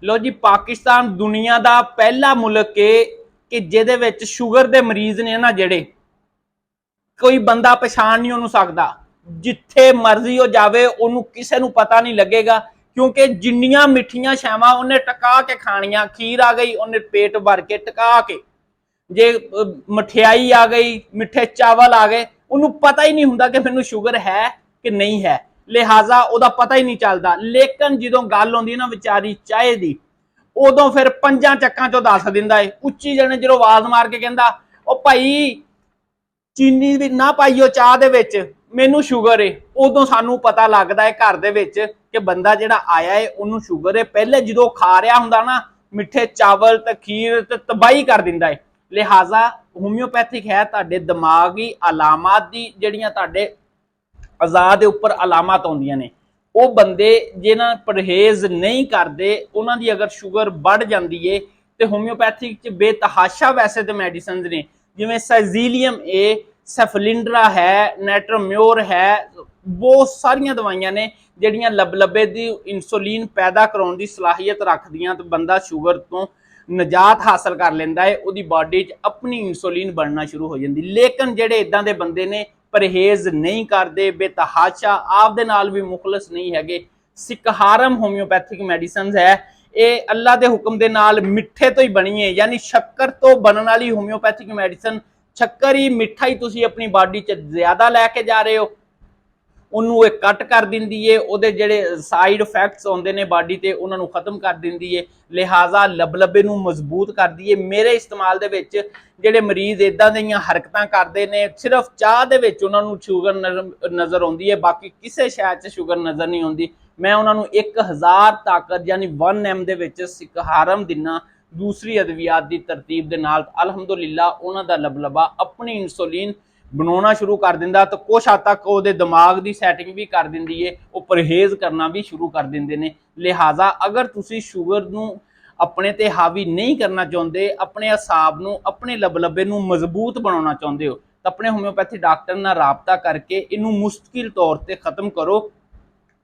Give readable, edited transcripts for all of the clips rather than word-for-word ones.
लो जी, पाकिस्तान दुनिया का पहला मुल्क है कि जिहदे विच शुगर के मरीज ने ना जिहड़े, कोई बंदा पछाण नहीं उन्होंने सकता, जिथे मर्जी हो जाए उन्होंने किसी को पता नहीं लगेगा, क्योंकि जिन्नियां मिठियां शैवां उन्हें टका के खानियां, खीर आ गई उन्हें पेट भर के टका के, जे मठियाई आ गई, मिठे चावल आ गए, उन्होंने पता ही नहीं हुंदा कि मैनू शुगर है कि नहीं है, लिहाजा उहदा पता ही नहीं चलता। लेकिन जो गल आउंदी ना विचारी चाहे दी, उदों फिर पंजा चक्कां चों दस दिंदा है, उच्ची जने जो आवाज मार के कहंदा ओ भाई चीनी भी ना पाइयो चाह दे विच, मैनू शुगर है। उदों सानू पता लगता है घर दे विच कि बंदा जिहड़ा आया है उन्होंने शुगर है। पहले जो खा रहा हुंदा ना मिठे चावल ते खीर ते तबाही कर दिंदा है। लिहाजा होम्योपैथिक है तुहाडे दिमागी अलामत दी जिहड़ियां तुहाडे अज़ा दे उपर अलामत आउंदियां ने, वो बंदे जिन्हां परहेज नहीं करते उन्हां दी अगर शुगर बढ़ जाती है तो होम्योपैथिक च बेतहाशा वैसे तो मैडिसिन ने, जिवें साइजीलियम ए, सैफलिंड्रा है, नेट्रोम्योर है, बहुत सारिया दवाइयां ने जिहड़ियां लबलबे दी इंसुलिन पैदा कराउण दी सलाहियत रखदियां, तो बंदा शुगर तो निजात हासिल कर लेंदा है, उहदी बॉडी च अपनी इंसुलिन बनना शुरू हो जाती। लेकिन जिहड़े इदां दे बंदे ने परहेज नहीं करते, बेतहाशा, आप दे नाल भी मुखलस नहीं है, सिकहारम होम्योपैथिक मैडिसिन है, ये अल्लाह के हुक्म के नाल मिठे तो ही बनी है, यानी शक्कर तो बनने वाली होम्योपैथिक मैडिसिन, शक्कर ही मिठा ही तुसी अपनी बॉडी च ज्यादा लैके जा रहे हो, उन्होंने कट कर देंदी है, उहदे जिहड़े साइड इफैक्ट्स आउंदे ने बॉडी ते उन्होंने खत्म कर देंदी है। लिहाजा लबलबे नूं मजबूत करदी है। मेरे इस्तेमाल दे विच जिहड़े मरीज इदां दीयां हरकतां करदे ने, सिर्फ चाह दे विच उन्हां नूं शुगर नज़र आउंदी है, बाकी किसी शै च शुगर नज़र नहीं आउंदी। मैं उन्हां नूं 1000 ताकत यानी 1 M दे विच सिकहारम दिना, दूसरी अद्वियात की तरतीब के नाल अलहमदुलिल्लाह उन्हां दा लबलबा अपनी इंसुलिन बनाना शुरू कर दिंदा, तो कुछ हद तक वो दिमाग की सैटिंग भी कर दिंदी है, वो परहेज करना भी शुरू कर देंगे ने। लिहाजा अगर तुसी शुगर नूं अपने ते हावी नहीं करना चाहते, अपने हिसाब नूं अपने लबलबे नूं मजबूत बनाना चाहते हो, तो अपने होम्योपैथी डॉक्टर नाल राबता करके इनू मुस्तकिल तौर पर खत्म करो,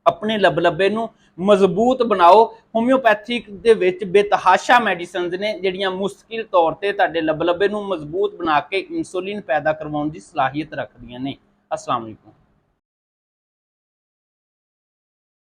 अपने लबलबे नूं मजबूत बनाओ। होम्योपैथिक दे विच बेतहाशा मैडिसिन ने जिहड़ियां मुस्तकिल तौर पर तुहाडे लबलबे नूं मजबूत बना के इंसुलिन पैदा करवाउण दी सलाहियत रखदियां ने। अस्सलाम वालेकुम।